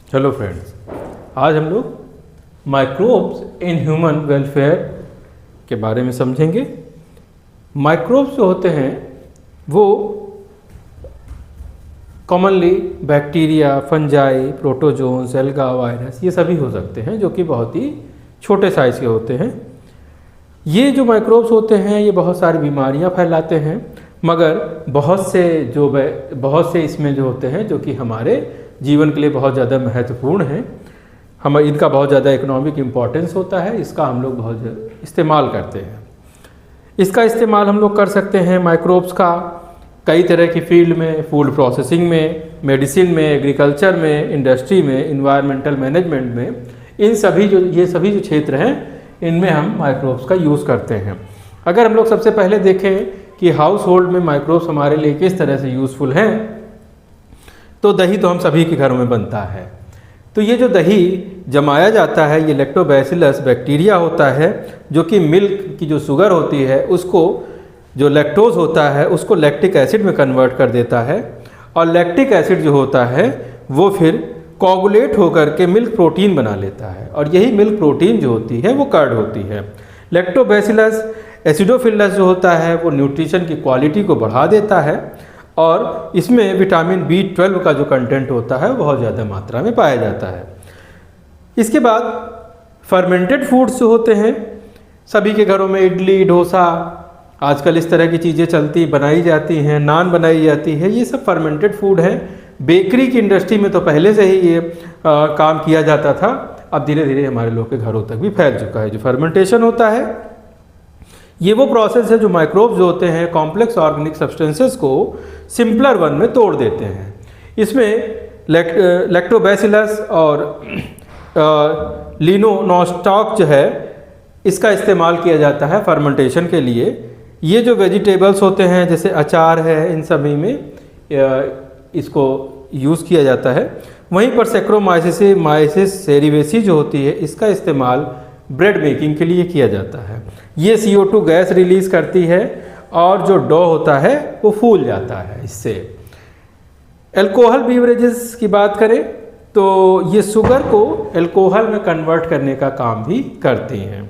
Hello friends, आज हम लोग माइक्रोब्स इन ह्यूमन वेलफेयर के बारे में समझेंगे। माइक्रोब्स जो होते हैं वो commonly bacteria, fungi, protozoans, alga, virus ये सभी हो सकते हैं, जो कि बहुत ही छोटे साइज़ के होते हैं। ये जो माइक्रोब्स होते हैं ये बहुत सारी बीमारियां फैलाते हैं, मगर बहुत से इसमें जो होते हैं जो कि हमारे जीवन के लिए बहुत ज़्यादा महत्वपूर्ण है। हम इनका बहुत ज़्यादा इकोनॉमिक इम्पोर्टेंस होता है, इसका हम लोग बहुत इस्तेमाल करते हैं। इसका इस्तेमाल हम लोग कर सकते हैं माइक्रोब्स का कई तरह की फील्ड में, फूड प्रोसेसिंग में, मेडिसिन में, एग्रीकल्चर में, इंडस्ट्री में, इन्वायरमेंटल मैनेजमेंट में। ये सभी जो क्षेत्र हैं इनमें हम माइक्रोब्स का यूज़ करते हैं। अगर हम लोग सबसे पहले देखें कि हाउस होल्ड में माइक्रोब्स हमारे लिए किस तरह से यूज़फुल हैं, तो दही तो हम सभी के घरों में बनता है। तो ये जो दही जमाया जाता है ये लैक्टोबैसिलस बैक्टीरिया होता है, जो कि मिल्क की जो शुगर होती है उसको, जो लैक्टोज होता है उसको लैक्टिक एसिड में कन्वर्ट कर देता है, और लैक्टिक एसिड जो होता है वो फिर कोगुलेट होकर के मिल्क प्रोटीन बना लेता है, और यही मिल्क प्रोटीन जो होती है वो कर्ड होती है। लैक्टोबैसिलस एसिडोफिलस जो होता है वो न्यूट्रिशन की क्वालिटी को बढ़ा देता है, और इसमें विटामिन B12 का जो कंटेंट होता है वो बहुत ज़्यादा मात्रा में पाया जाता है। इसके बाद फर्मेंटेड फूड्स जो होते हैं, सभी के घरों में इडली, डोसा, आजकल इस तरह की चीज़ें बनाई जाती हैं, नान बनाई जाती है, ये सब फर्मेंटेड फूड हैं। बेकरी की इंडस्ट्री में तो पहले से ही ये काम किया जाता था, अब धीरे धीरे हमारे लोग के घरों तक भी फैल चुका है। जो फर्मेंटेशन होता है ये वो प्रोसेस है जो माइक्रोब्स जो होते हैं कॉम्प्लेक्स ऑर्गेनिक सब्सटेंसेस को सिंपलर वन में तोड़ देते हैं। इसमें लैक्टोबैसिलस और लिनोनोस्टॉक जो है इसका इस्तेमाल किया जाता है फर्मेंटेशन के लिए। ये जो वेजिटेबल्स होते हैं जैसे अचार है, इन सभी में इसको यूज़ किया जाता है। वहीं पर सैक्रोमाइसिस सेरिवेसी जो होती है इसका इस्तेमाल ब्रेड मेकिंग के लिए किया जाता है। ये CO2 गैस रिलीज़ करती है और जो डो होता है वो फूल जाता है इससे। अल्कोहल बीवरेजेस की बात करें तो ये शुगर को अल्कोहल में कन्वर्ट करने का काम भी करती हैं।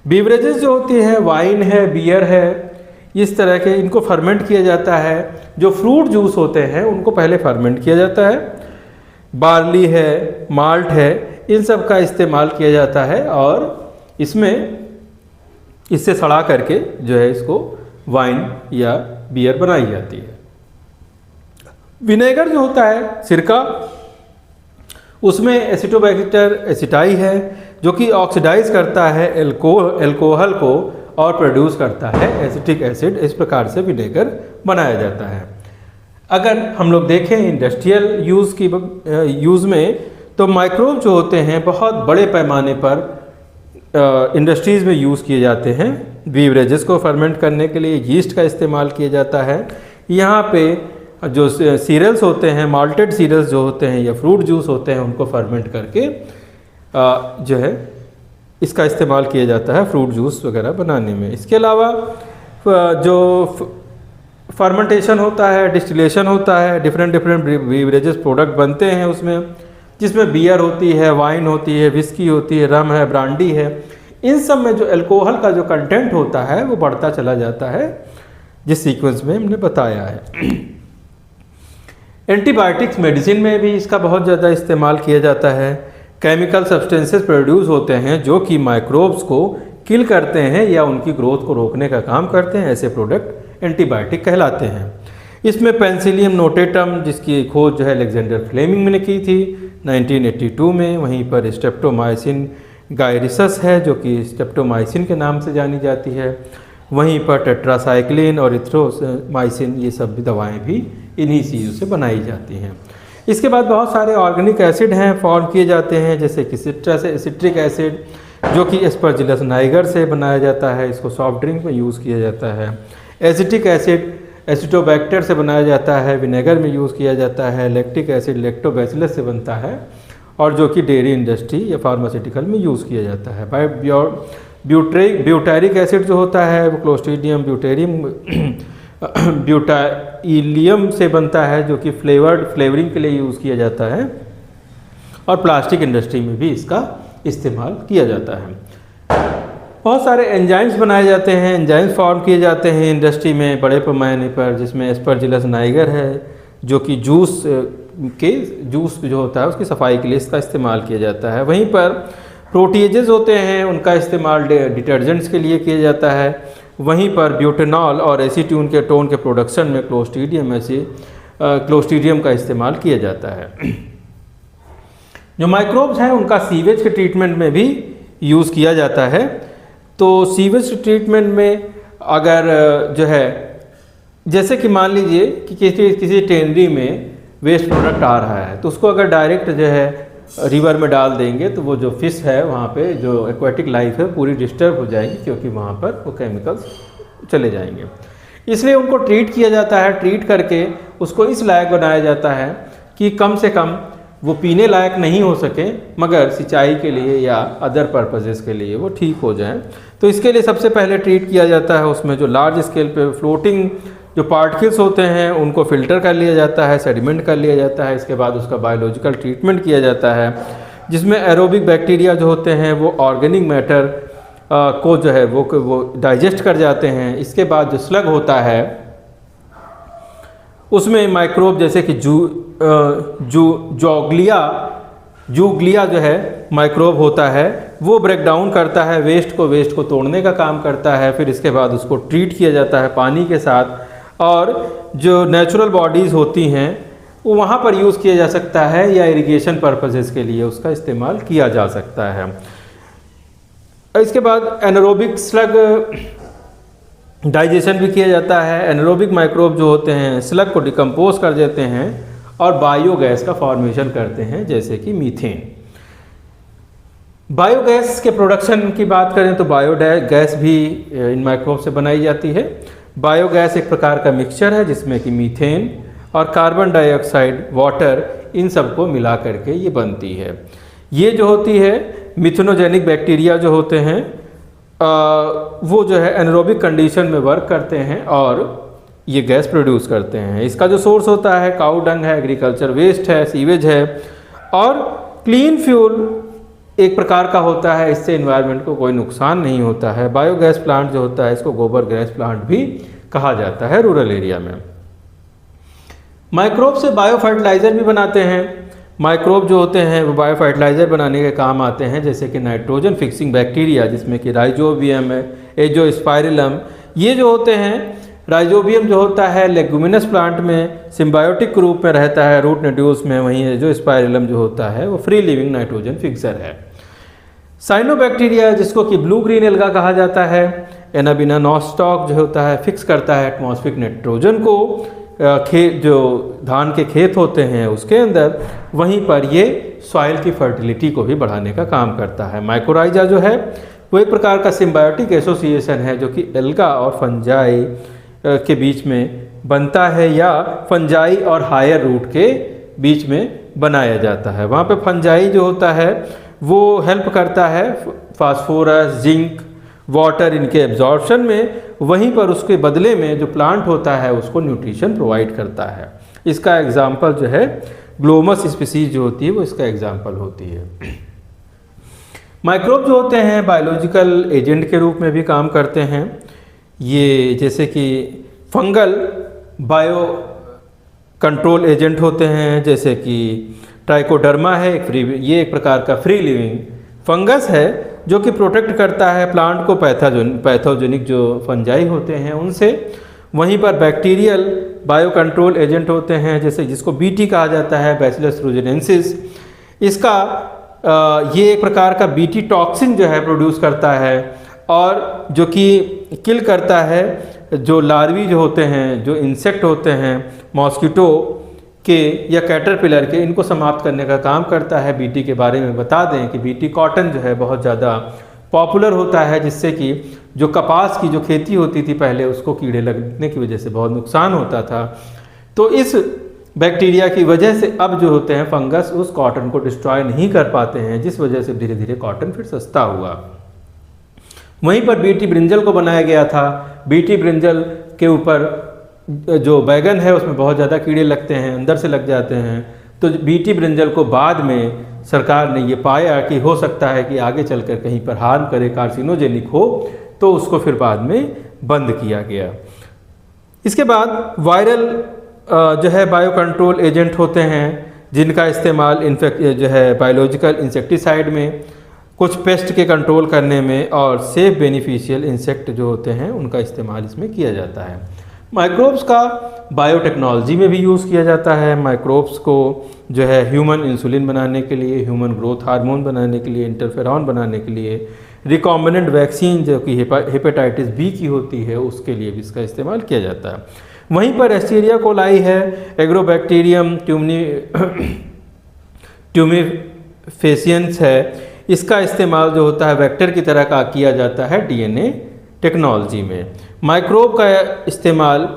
बीवरेजेस जो होती हैं, वाइन है, बियर है, इस तरह के इनको फर्मेंट किया जाता है। जो फ्रूट जूस होते हैं उनको पहले फर्मेंट किया जाता है। बार्ली है, माल्ट है, इन सब का इस्तेमाल किया जाता है, और इससे सड़ा करके जो है इसको वाइन या बियर बनाई जाती है। विनेगर जो होता है, सिरका, उसमें एसिटोबैक्टर एसिटाई है जो कि ऑक्सीडाइज करता है अल्कोहल को और प्रोड्यूस करता है एसिटिक एसिड। इस प्रकार से विनेगर बनाया जाता है। अगर हम लोग देखें इंडस्ट्रियल यूज़ में तो माइक्रोब जो होते हैं बहुत बड़े पैमाने पर इंडस्ट्रीज़ में यूज़ किए जाते हैं। बीवरेजेस को फर्मेंट करने के लिए यीस्ट का इस्तेमाल किया जाता है। यहाँ पे जो सीरियल्स होते हैं, माल्टेड सीरियल्स जो होते हैं या फ्रूट जूस होते हैं, उनको फर्मेंट करके जो है इसका इस्तेमाल किया जाता है फ्रूट जूस वगैरह बनाने में। इसके अलावा जो फर्मेंटेशन होता है, डिस्टिलेशन होता है, डिफरेंट बीवरेजेस प्रोडक्ट बनते हैं उसमें, जिसमें बियर होती है, वाइन होती है, विस्की होती है, रम है, ब्रांडी है। इन सब में जो अल्कोहल का जो कंटेंट होता है वो बढ़ता चला जाता है, जिस सीक्वेंस में हमने बताया है। एंटीबायोटिक्स मेडिसिन में भी इसका बहुत ज़्यादा इस्तेमाल किया जाता है। केमिकल सब्सटेंसेस प्रोड्यूस होते हैं जो कि माइक्रोब्स को किल करते हैं या उनकी ग्रोथ को रोकने का काम करते हैं। ऐसे प्रोडक्ट एंटीबायोटिक कहलाते हैं। इसमें पेनिसिलियम नोटेटम, जिसकी खोज जो है अलेक्जेंडर फ्लेमिंग ने की थी 1982 में। वहीं पर स्ट्रेप्टोमाइसिन गायरिसस है जो कि स्ट्रेप्टोमाइसिन के नाम से जानी जाती है। वहीं पर टेट्रासाइक्लिन और इथ्रोमाइसिन, ये सब भी दवाएं भी इन्हीं चीज़ों से बनाई जाती हैं। इसके बाद बहुत सारे ऑर्गेनिक एसिड हैं फॉर्म किए जाते हैं, जैसे कि सिट्रिक एसिड जो कि एस्परजिलस नाइगर से बनाया जाता है, इसको सॉफ्ट ड्रिंक में यूज़ किया जाता है। एसिटिक एसिड एसिटोबैक्टर से बनाया जाता है, विनेगर में यूज़ किया जाता है। लैक्टिक एसिड लैक्टोबैसिलस से बनता है, और जो कि डेयरी इंडस्ट्री या फार्मास्यूटिकल में यूज़ किया जाता है। ब्यूटारिक एसिड जो होता है वो क्लोस्ट्रीडियम ब्यूटाइलियम से बनता है, जो कि फ्लेवरिंग के लिए यूज़ किया जाता है। और प्लास्टिक इंडस्ट्री में भी इसका इस्तेमाल किया जाता है। बहुत सारे एंजाइम्स बनाए जाते हैं, एंजाइम्स फॉर्म किए जाते हैं इंडस्ट्री में बड़े पैमाने पर, जिसमें एस्परजिलस नाइगर है जो कि जूस जो होता है उसकी सफाई के लिए इसका इस्तेमाल किया जाता है। वहीं पर प्रोटीजेज होते हैं, उनका इस्तेमाल डिटर्जेंट्स के लिए किया जाता है। वहीं पर ब्यूटेनॉल और एसीटोन के प्रोडक्शन में क्लोस्ट्रीडियम का इस्तेमाल किया जाता है। जो माइक्रोब्स हैं उनका सीवेज के ट्रीटमेंट में भी यूज़ किया जाता है। तो सीवेज ट्रीटमेंट में अगर जो है, जैसे कि मान लीजिए कि किसी टेनरी में वेस्ट प्रोडक्ट आ रहा है, तो उसको अगर डायरेक्ट जो है रिवर में डाल देंगे तो वो जो फिश है वहाँ पे जो एक्वाटिक लाइफ है पूरी डिस्टर्ब हो जाएगी, क्योंकि वहाँ पर वो केमिकल्स चले जाएंगे। इसलिए उनको ट्रीट किया जाता है। ट्रीट करके उसको इस लायक बनाया जाता है कि कम से कम वो पीने लायक नहीं हो सके, मगर सिंचाई के लिए या अदर पर्पजेज़ के लिए वो ठीक हो जाए। तो इसके लिए सबसे पहले ट्रीट किया जाता है, उसमें जो लार्ज स्केल पे फ्लोटिंग जो पार्टिकल्स होते हैं उनको फ़िल्टर कर लिया जाता है, सेडिमेंट कर लिया जाता है। इसके बाद उसका बायोलॉजिकल ट्रीटमेंट किया जाता है, जिसमें एरोबिक बैक्टीरिया जो होते हैं वो ऑर्गेनिक मैटर को जो है वो डाइजेस्ट कर जाते हैं। इसके बाद जो स्लग होता है उसमें माइक्रोब जैसे कि जूग्लिया जो है माइक्रोब होता है वो ब्रेक डाउन करता है वेस्ट को तोड़ने का काम करता है। फिर इसके बाद उसको ट्रीट किया जाता है पानी के साथ, और जो नेचुरल बॉडीज़ होती हैं वो वहाँ पर यूज़ किया जा सकता है या इरिगेशन पर्पसेस के लिए उसका इस्तेमाल किया जा सकता है। इसके बाद एनारोबिक स्लग डाइजेशन भी किया जाता है। एनारोबिक माइक्रोब जो होते हैं स्लग को डिकम्पोज कर देते हैं और बायोगैस का फॉर्मेशन करते हैं, जैसे कि मीथेन। बायोगैस के प्रोडक्शन की बात करें तो बायोगैस भी इन माइक्रोब से बनाई जाती है। बायोगैस एक प्रकार का मिक्सचर है जिसमें कि मीथेन और कार्बन डाइऑक्साइड, वाटर, इन सबको मिला करके ये बनती है। ये जो होती है मिथेनोजेनिक बैक्टीरिया जो होते हैं वो जो है एनारोबिक कंडीशन में वर्क करते हैं और ये गैस प्रोड्यूस करते हैं। इसका जो सोर्स होता है काऊ डंग है, एग्रीकल्चर वेस्ट है, सीवेज है, और क्लीन फ्यूल एक प्रकार का होता है। इससे एनवायरनमेंट को कोई नुकसान नहीं होता है। बायोगैस प्लांट जो होता है इसको गोबर गैस प्लांट भी कहा जाता है रूरल एरिया में। माइक्रोब से बायो फर्टिलाइज़र भी बनाते हैं। माइक्रोब जो होते हैं वो बायो फर्टिलाइज़र बनाने के काम आते हैं, जैसे कि नाइट्रोजन फिक्सिंग बैक्टीरिया जिसमें कि राइजोबियम है, एजोस्पाइरिलम, ये जो होते हैं। राइजोबियम जो होता है लेगुमिनस प्लांट में सिम्बायोटिक रूप में रहता है रूट नोड्यूल्स में, वहीं एजोस्पाइरिलम जो होता है वो फ्री लिविंग नाइट्रोजन फिक्सर है। साइनोबैक्टीरिया जिसको कि ब्लू ग्रीन एल्गा कहा जाता है, एनाबिना नॉस्टॉक जो होता है फिक्स करता है एटमॉस्फेरिक नाइट्रोजन को जो धान के खेत होते हैं उसके अंदर, वहीं पर ये सॉइल की फर्टिलिटी को भी बढ़ाने का काम करता है। माइकोराइजा जो है वो एक प्रकार का सिम्बायोटिक एसोसिएशन है जो कि एल्गा और फंजाई के बीच में बनता है या फंजाई और हायर रूट के बीच में बनाया जाता है। वहाँ पे फंजाई जो होता है वो हेल्प करता है फास्फोरस, जिंक, वाटर इनके एब्जॉर्प्शन में, वहीं पर उसके बदले में जो प्लांट होता है उसको न्यूट्रिशन प्रोवाइड करता है। इसका एग्जाम्पल जो है ग्लोमस स्पीसीज जो होती है वो इसका एग्जाम्पल होती है। माइक्रोब जो होते हैं बायोलॉजिकल एजेंट के रूप में भी काम करते हैं। ये जैसे कि फंगल बायो कंट्रोल एजेंट होते हैं, जैसे कि ट्राइकोडर्मा है ये एक प्रकार का फ्री लिविंग फंगस है जो कि प्रोटेक्ट करता है प्लांट को पैथोजेनिक जो फंजाई होते हैं उनसे। वहीं पर बैक्टीरियल बायो कंट्रोल एजेंट होते हैं, जैसे जिसको बीटी कहा जाता है, बैसिलस thuringiensis। इसका ये एक प्रकार का बीटी टॉक्सिन जो है प्रोड्यूस करता है और जो कि किल करता है जो लार्वी जो होते हैं, जो इंसेक्ट होते हैं मॉस्किटो के या कैटरपिलर के, इनको समाप्त करने का काम करता है। बीटी के बारे में बता दें कि बीटी कॉटन जो है बहुत ज़्यादा पॉपुलर होता है, जिससे कि जो कपास की जो खेती होती थी पहले उसको कीड़े लगने की वजह से बहुत नुकसान होता था। तो इस बैक्टीरिया की वजह से अब जो होते हैं फंगस उस कॉटन को डिस्ट्रॉय नहीं कर पाते हैं, जिस वजह से धीरे धीरे कॉटन फिर सस्ता हुआ। वहीं पर बीटी ब्रिंजल को बनाया गया था। बीटी ब्रिंजल के ऊपर जो बैगन है उसमें बहुत ज़्यादा कीड़े लगते हैं, अंदर से लग जाते हैं। तो बीटी ब्रिंजल को बाद में सरकार ने ये पाया कि हो सकता है कि आगे चलकर कहीं पर हार्म करे, कार्सिनोजेनिक हो, तो उसको फिर बाद में बंद किया गया। इसके बाद वायरल जो है बायो कंट्रोल एजेंट होते हैं जिनका इस्तेमाल बायोलॉजिकल इंसेक्टिसाइड में, कुछ पेस्ट के कंट्रोल करने में और सेफ बेनिफिशियल इंसेक्ट जो होते हैं उनका इस्तेमाल इसमें किया जाता है। माइक्रोब्स का बायोटेक्नोलॉजी में भी यूज़ किया जाता है। माइक्रोब्स को जो है ह्यूमन इंसुलिन बनाने के लिए, ह्यूमन ग्रोथ हार्मोन बनाने के लिए, इंटरफेरॉन बनाने के लिए, रिकॉम्बिनेंट वैक्सीन जो कि हेपेटाइटिस बी की होती है उसके लिए भी इसका इस्तेमाल किया जाता है। वहीं पर एस्चेरिया कोलाई है, एग्रोबैक्टीरियम ट्यूमिफेसियंस है, इसका इस्तेमाल जो होता है वेक्टर की तरह का किया जाता है डीएनए टेक्नोलॉजी में। माइक्रोब का इस्तेमाल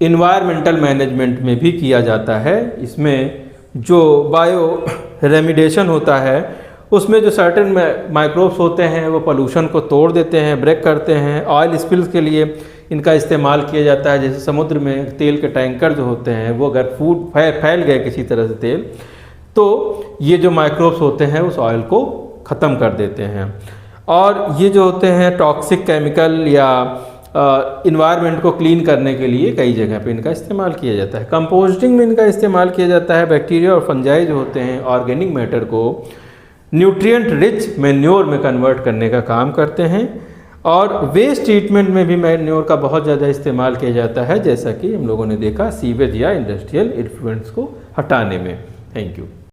इन्वायरमेंटल मैनेजमेंट में भी किया जाता है। इसमें जो बायो रेमिडेशन होता है उसमें जो सर्टेन माइक्रोब्स होते हैं वो पोल्यूशन को तोड़ देते हैं, ब्रेक करते हैं। ऑयल स्पिल्स के लिए इनका इस्तेमाल किया जाता है, जैसे समुद्र में तेल के टैंकर जो होते हैं वो अगर फैल गए किसी तरह से तेल, तो ये जो माइक्रोब्स होते हैं उस ऑयल को ख़त्म कर देते हैं। और ये जो होते हैं टॉक्सिक केमिकल या इन्वायरमेंट को क्लीन करने के लिए कई जगह पे इनका इस्तेमाल किया जाता है। कंपोस्टिंग में इनका इस्तेमाल किया जाता है। बैक्टीरिया और फंजाई जो होते हैं ऑर्गेनिक मैटर को न्यूट्रिएंट रिच मैन्योर में कन्वर्ट करने का काम करते हैं। और वेस्ट ट्रीटमेंट में भी मैन्योर का बहुत ज़्यादा इस्तेमाल किया जाता है, जैसा कि हम लोगों ने देखा सीवेज या इंडस्ट्रियल इन्फ्लुएंस को हटाने में। Thank you.